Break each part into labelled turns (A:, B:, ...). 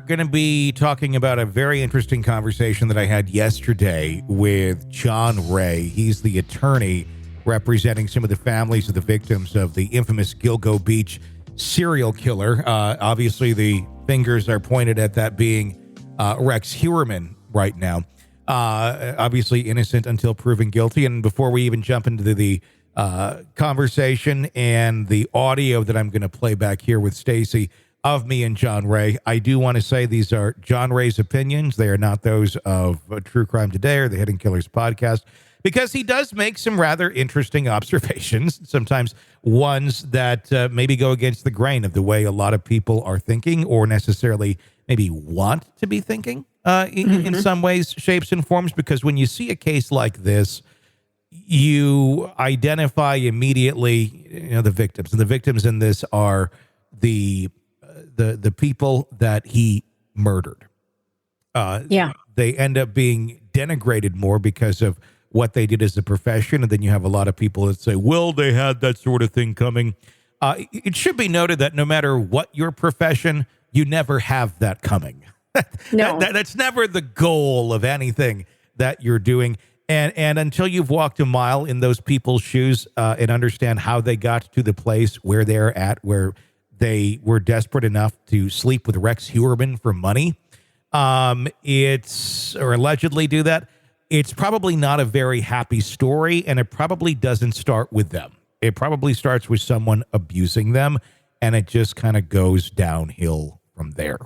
A: going to be talking about a very interesting conversation that I had yesterday with John Ray. He's the attorney representing some of the families of the victims of the infamous Gilgo Beach serial killer. Obviously, the fingers are pointed at that being Rex Heuermann right now. Obviously innocent until proven guilty. And before we even jump into the conversation and the audio that I'm going to play back here with Stacy of me and John Ray, I do want to say these are John Ray's opinions. They are not those of True Crime Today or the Hidden Killers podcast, because he does make some rather interesting observations, sometimes ones that maybe go against the grain of the way a lot of people are thinking or necessarily maybe want to be thinking in some ways, shapes, and forms. Because when you see a case like this, you identify immediately, the victims. And the victims in this are the people that he murdered. They end up being denigrated more because of what they did as a profession. And then you have a lot of people that say, well, they had that sort of thing coming. It should be noted that no matter what your profession, you never have that coming.
B: No,
A: that's never the goal of anything that you're doing. And until you've walked a mile in those people's shoes and understand how they got to the place where they're at, where they were desperate enough to sleep with Rex Heuermann for money, or allegedly do that, it's probably not a very happy story, and it probably doesn't start with them. It probably starts with someone abusing them, and it just kind of goes downhill from there.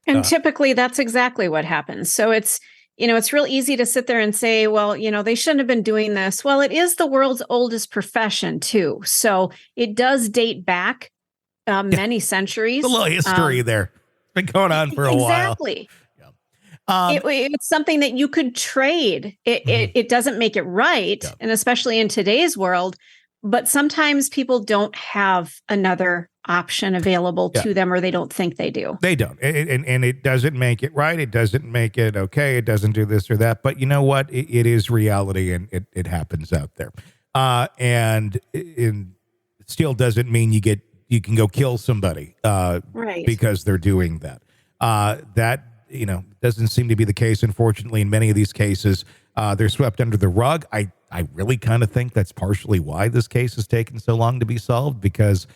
B: And typically that's exactly what happens. So it's real easy to sit there and say, well, they shouldn't have been doing this. Well, it is the world's oldest profession too. So it does date back many centuries.
A: A little history there. It's been going on for a while.
B: Exactly. It's something that you could trade. It doesn't make it right. Yeah. And especially in today's world, but sometimes people don't have another option available to them, or they don't think they do.
A: They don't. And it doesn't make it right. It doesn't make it okay. It doesn't do this or that. But you know what? It is reality, and it happens out there. And it still doesn't mean you can go kill somebody
B: right,
A: because they're doing that. That doesn't seem to be the case, unfortunately, in many of these cases. They're swept under the rug. I really kind of think that's partially why this case has taken so long to be solved, because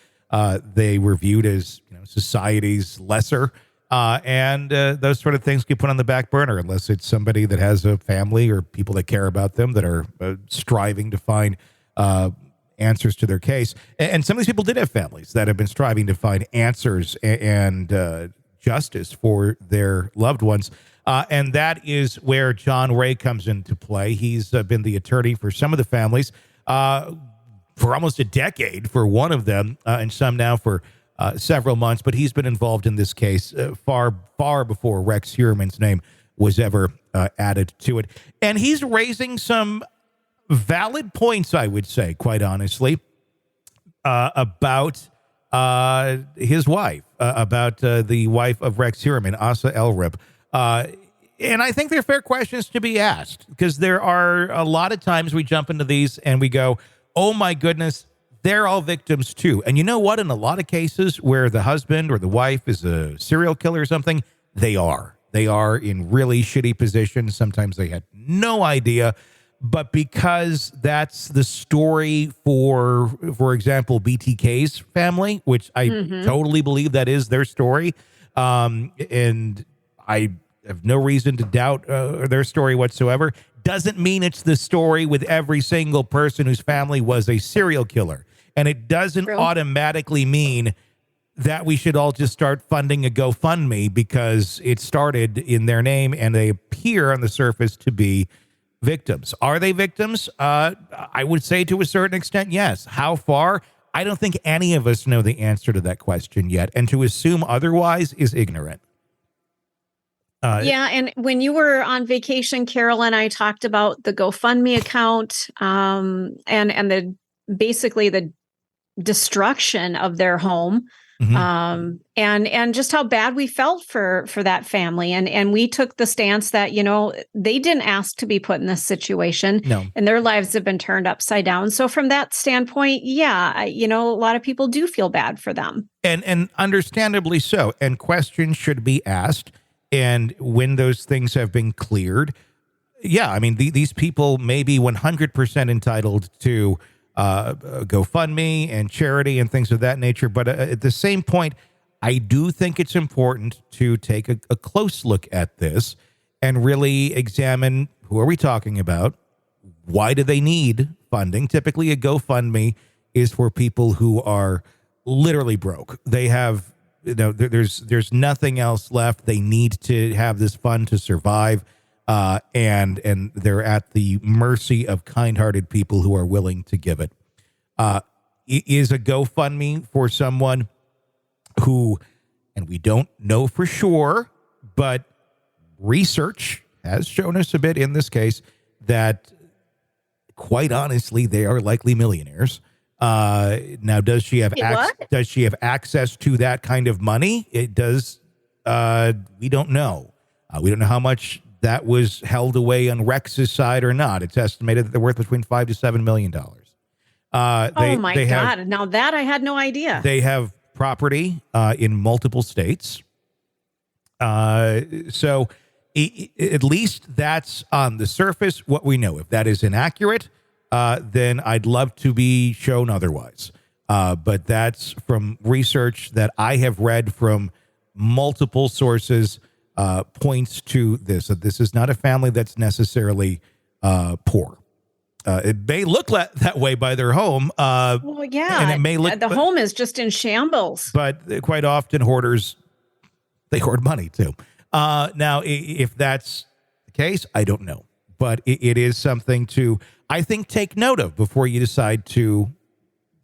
A: they were viewed as society's lesser, and those sort of things get put on the back burner unless it's somebody that has a family or people that care about them that are striving to find answers to their case. And some of these people did have families that have been striving to find answers and justice for their loved ones. And that is where John Ray comes into play. He's been the attorney for some of the families for almost a decade for one of them, and some now for several months. But he's been involved in this case far before Rex Heuermann's name was ever added to it. And he's raising some valid points, I would say, quite honestly, about his wife, about the wife of Rex Heuermann, Asa Elrib. And I think they're fair questions to be asked, because there are a lot of times we jump into these and we go, oh my goodness, they're all victims too. And you know what? In a lot of cases where the husband or the wife is a serial killer or something, they are in really shitty positions. Sometimes they had no idea. But because that's the story for example, BTK's family, which I totally believe that is their story. And I have no reason to doubt their story whatsoever. Doesn't mean it's the story with every single person whose family was a serial killer. And it doesn't automatically mean that we should all just start funding a GoFundMe because it started in their name and they appear on the surface to be victims. Are they victims? I would say to a certain extent, yes. How far? I don't think any of us know the answer to that question yet. And to assume otherwise is ignorant.
B: And when you were on vacation, Carol and I talked about the GoFundMe account and the basically the destruction of their home And just how bad we felt for that family. And we took the stance that, they didn't ask to be put in this situation.
A: No.
B: And their lives have been turned upside down. So from that standpoint, a lot of people do feel bad for them.
A: And understandably so. And questions should be asked. And when those things have been cleared, these people may be 100% entitled to GoFundMe and charity and things of that nature. But at the same point, I do think it's important to take a close look at this and really examine, who are we talking about? Why do they need funding? Typically, a GoFundMe is for people who are literally broke. They have, there's nothing else left. They need to have this fund to survive. And they're at the mercy of kind-hearted people who are willing to give it. Is a GoFundMe for someone who, and we don't know for sure, but research has shown us a bit in this case that, quite honestly, they are likely millionaires. Now, does she have access to that kind of money? It does. We don't know. We don't know how much that was held away on Rex's side or not. It's estimated that they're worth between $5 to $7 million.
B: My God. Now that I had no idea.
A: They have property in multiple states. So at least that's on the surface what we know. If that is inaccurate, then I'd love to be shown otherwise. But that's from research that I have read from multiple sources. Points to this, that this is not a family that's necessarily poor. It may look that way by their home. And it may look,
B: the home is just in shambles.
A: But quite often hoarders, they hoard money too. Now, if that's the case, I don't know. But it is something to, I think, take note of before you decide to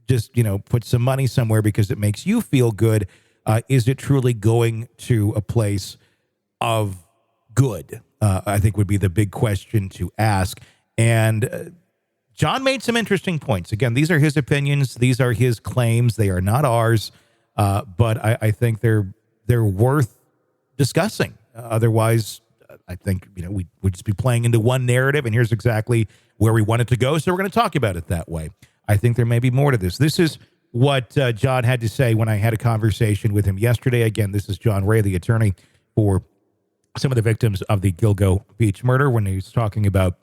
A: just, put some money somewhere because it makes you feel good. Is it truly going to a place of good? I think would be the big question to ask. And John made some interesting points. Again, these are his opinions. These are his claims. They are not ours. But I think they're worth discussing. Otherwise, I think, we'd just be playing into one narrative, and here's exactly where we want it to go. So we're going to talk about it that way. I think there may be more to this. This is what John had to say when I had a conversation with him yesterday. Again, this is John Ray, the attorney for some of the victims of the Gilgo Beach murder, when he's talking about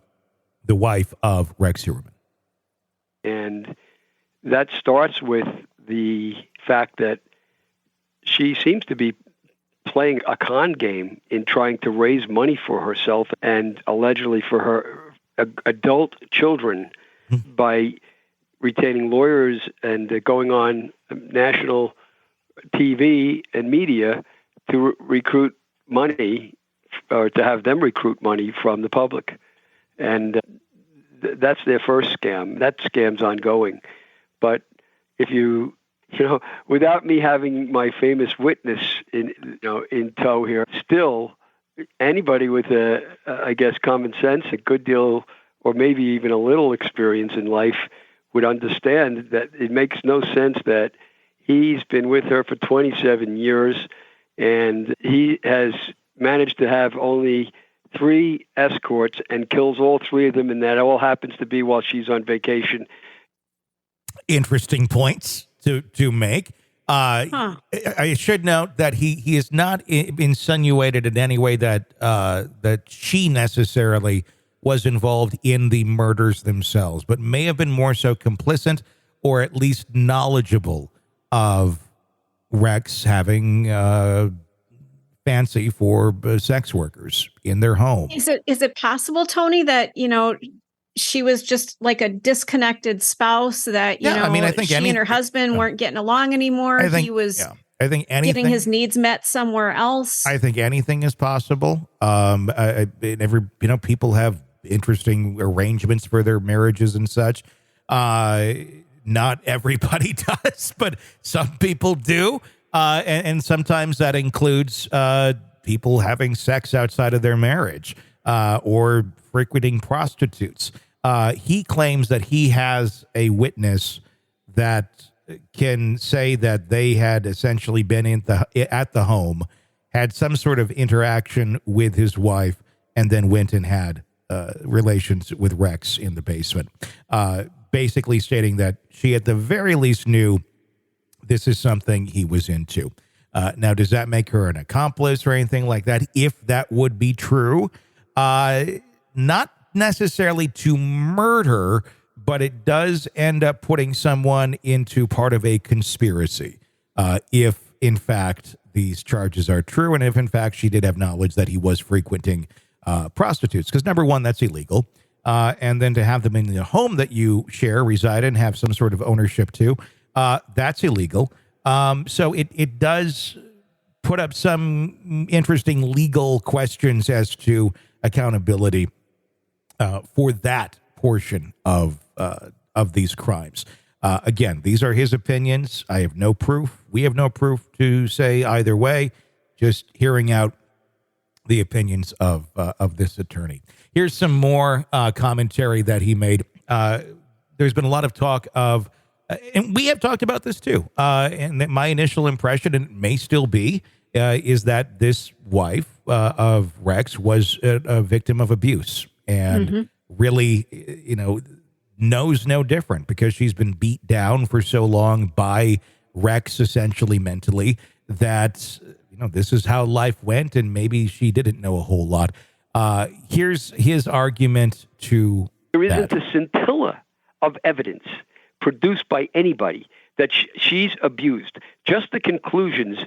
A: the wife of Rex Heuermann.
C: And that starts with the fact that she seems to be playing a con game in trying to raise money for herself and allegedly for her adult children by retaining lawyers and going on national TV and media to recruit money, or to have them recruit money from the public. And that's their first scam. That scam's ongoing. But if without me having my famous witness in tow here, still anybody with I guess, common sense, a good deal, or maybe even a little experience in life would understand that it makes no sense that he's been with her for 27 years and he has managed to have only 3 escorts and kills all 3 of them, and that all happens to be while she's on vacation.
A: Interesting points to make. I should note that he is not insinuated in any way that she necessarily was involved in the murders themselves, but may have been more so complicit or at least knowledgeable of Rex having fancy for sex workers in their home.
B: Is it possible, Tony, that she was just like a disconnected spouse, that
A: I think
B: she and her husband weren't getting along anymore? He was
A: I think anything,
B: getting his needs met somewhere else. I
A: think anything is possible. People have interesting arrangements for their marriages and such. Not everybody does, but some people do. And sometimes that includes people having sex outside of their marriage or frequenting prostitutes. He claims that he has a witness that can say that they had essentially been at the home, had some sort of interaction with his wife, and then went and had relations with Rex in the basement, basically stating that she at the very least knew this is something he was into. Now, does that make her an accomplice or anything like that? If that would be true, not necessarily to murder, but it does end up putting someone into part of a conspiracy. If, in fact, these charges are true, and if, in fact, she did have knowledge that he was frequenting prostitutes. Because, number one, that's illegal. And then to have them in the home that you share, reside in, have some sort of ownership to, that's illegal. So it does put up some interesting legal questions as to accountability for that portion of these crimes. Again, these are his opinions. I have no proof. We have no proof to say either way. Just hearing out the opinions of this attorney. Here's some more commentary that he made. There's been a lot of talk of, and we have talked about this too, and that my initial impression, and it may still be, is that this wife of Rex was a victim of abuse and really, knows no different because she's been beat down for so long by Rex, essentially mentally, that, this is how life went, and maybe she didn't know a whole lot. Here's his argument to
C: there isn't a scintilla of evidence produced by anybody that she's abused. Just the conclusions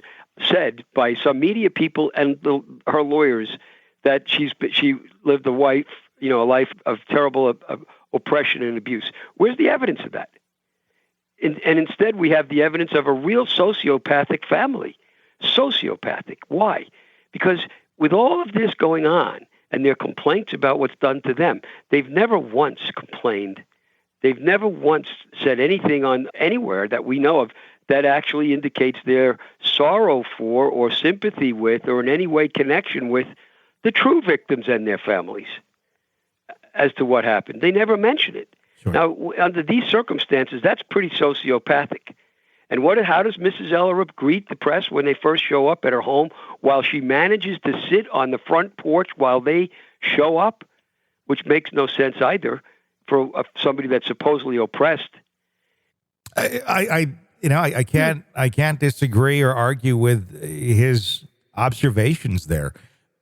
C: said by some media people and her lawyers that she lived a life of terrible oppression and abuse. Where's the evidence of that? And instead, we have the evidence of a real sociopathic family. Sociopathic. Why? Because with all of this going on and their complaints about what's done to them, they've never once complained. They've never once said anything on anywhere that we know of that actually indicates their sorrow for or sympathy with or in any way connection with the true victims and their families as to what happened. They never mention it. Sure. Now, under these circumstances, that's pretty sociopathic. And how does Mrs. Ellerup greet the press when they first show up at her home while she manages to sit on the front porch while they show up, which makes no sense either for somebody that's supposedly oppressed?
A: I can't disagree or argue with his observations there.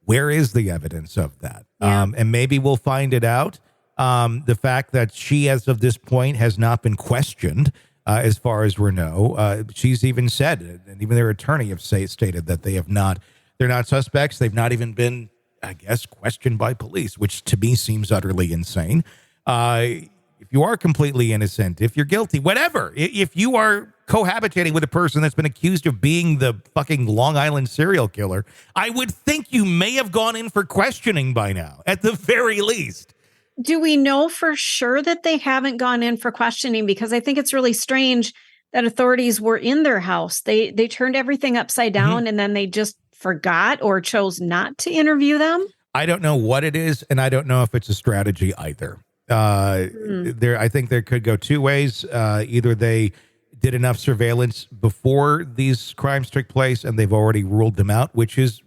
A: Where is the evidence of that? Yeah. And maybe we'll find it out. The fact that she, as of this point, has not been questioned, as far as we know. She's even said, and even their attorney have stated that they're not suspects. They've not even been, I guess, questioned by police, which to me seems utterly insane. If you are completely innocent, if you're guilty, whatever, if you are cohabitating with a person that's been accused of being the fucking Long Island serial killer, I would think you may have gone in for questioning by now, at the very least.
B: Do we know for sure that they haven't gone in for questioning? Because I think it's really strange that authorities were in their house. They turned everything upside down and then they just forgot or chose not to interview them.
A: I don't know what it is, and I don't know if it's a strategy either. I think there could go two ways. Either they did enough surveillance before these crimes took place and they've already ruled them out, which is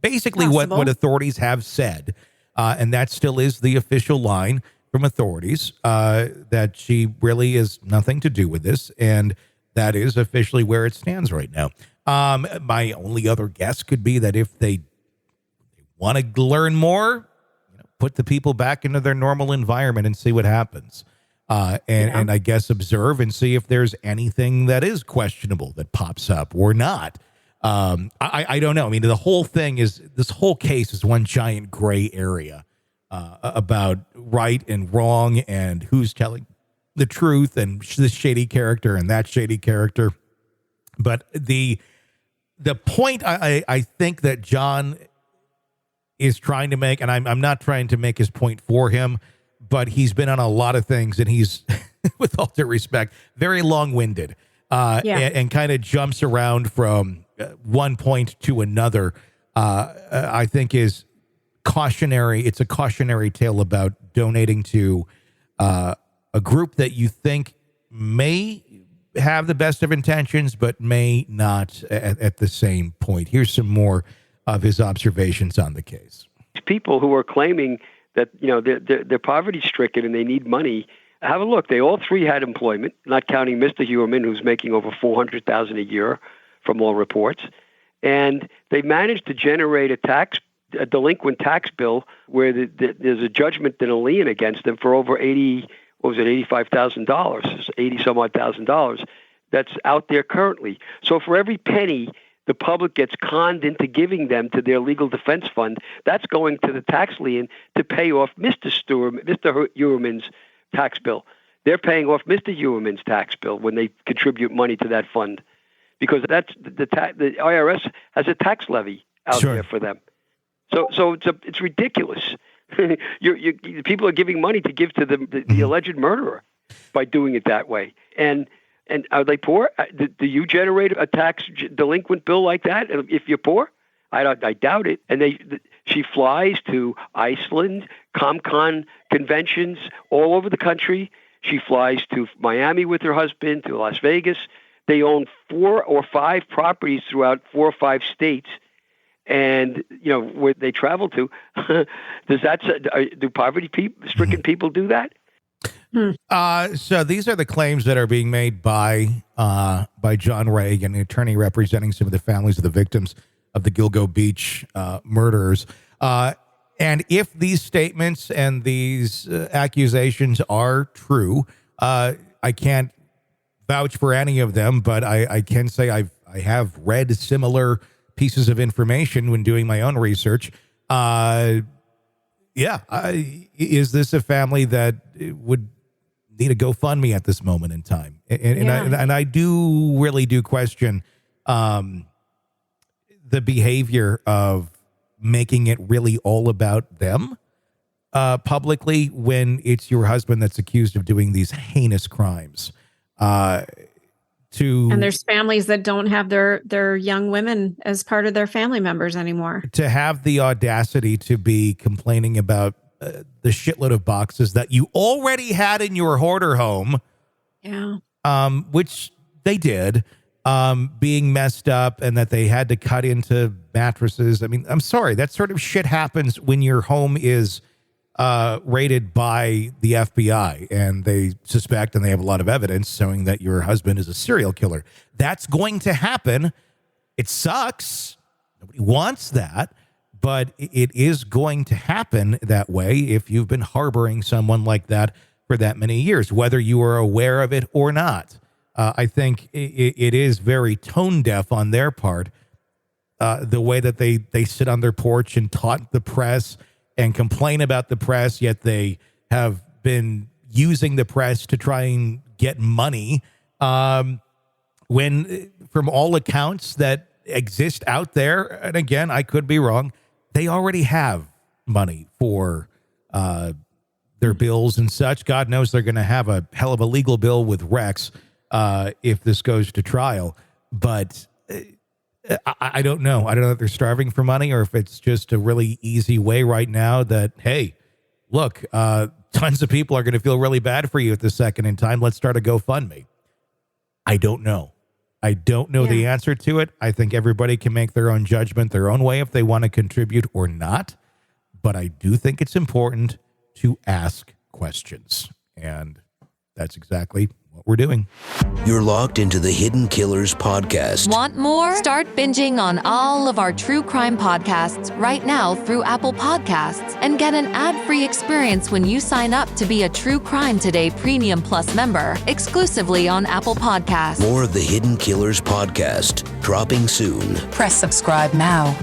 A: basically what authorities have said. And that still is the official line from authorities, that she really is nothing to do with this. And that is officially where it stands right now. My only other guess could be that if they want to learn more, put the people back into their normal environment and see what happens. And I guess observe and see if there's anything that is questionable that pops up or not. I don't know. I mean, this whole case is one giant gray area about right and wrong and who's telling the truth and this shady character and that shady character. But the point I think that John is trying to make, and I'm not trying to make his point for him, but he's been on a lot of things and he's, with all due respect, very long-winded and kind of jumps around from one point to another. I think is cautionary. It's a cautionary tale about donating to a group that you think may have the best of intentions, but may not at the same point. Here's some more of his observations on the case.
C: People who are claiming that, they're poverty-stricken and they need money, have a look. They all three had employment, not counting Mr. Heuermann, who's making over $400,000 a year from all reports. And they managed to generate a delinquent tax bill where there's a judgment and a lien against them for over $85,000, 80 some odd $1,000 that's out there currently. So for every penny the public gets conned into giving them to their legal defense fund, that's going to the tax lien to pay off Mr. Heuermann's tax bill. They're paying off Mr. Heuermann's tax bill when they contribute money to that fund, because that's the IRS has a tax levy out there for them. So it's ridiculous. People are giving money to give to the alleged murderer by doing it that way. And are they poor? Do you generate a tax delinquent bill like that if you're poor? I doubt it. And she flies to Iceland, ComCon conventions all over the country. She flies to Miami with her husband, to Las Vegas. They own 4 or 5 properties throughout 4 or 5 states. And, where they travel to, do poverty-stricken people do that?
A: So these are the claims that are being made by John Ray, an attorney representing some of the families of the victims of the Gilgo Beach murders. And if these statements and these accusations are true, I can't vouch for any of them, but I can say I have read similar pieces of information when doing my own research. Is this a family that would need a GoFundMe at this moment in time? And I really do question the behavior of making it really all about them publicly when it's your husband that's accused of doing these heinous crimes. And
B: there's families that don't have their young women as part of their family members anymore. To
A: have the audacity to be complaining about the shitload of boxes that you already had in your hoarder home, which they did, being messed up, and that they had to cut into mattresses. I mean, I'm sorry, that sort of shit happens when your home is raided by the FBI and they suspect, and they have a lot of evidence showing that your husband is a serial killer. That's going to happen. It sucks. Nobody wants that, but it is going to happen that way if you've been harboring someone like that for that many years, whether you are aware of it or not. I think it is very tone deaf on their part, the way that they sit on their porch and taunt the press and complain about the press, yet they have been using the press to try and get money, when from all accounts that exist out there, and again, I could be wrong, they already have money for their bills and such. God knows they're going to have a hell of a legal bill with Rex if this goes to trial. But I don't know. I don't know if they're starving for money or if it's just a really easy way right now that, hey, look, tons of people are going to feel really bad for you at the second in time. Let's start a GoFundMe. I don't know. I don't know the answer to it. I think everybody can make their own judgment, their own way, if they want to contribute or not. But I do think it's important to ask questions. And that's exactly what we're doing.
D: You're logged into the Hidden Killers podcast.
E: Want more? Start binging on all of our true crime podcasts right now through Apple Podcasts and get an ad-free experience when you sign up to be a True Crime Today Premium Plus member exclusively on Apple Podcasts.
D: More of the Hidden Killers podcast dropping soon.
F: Press subscribe now.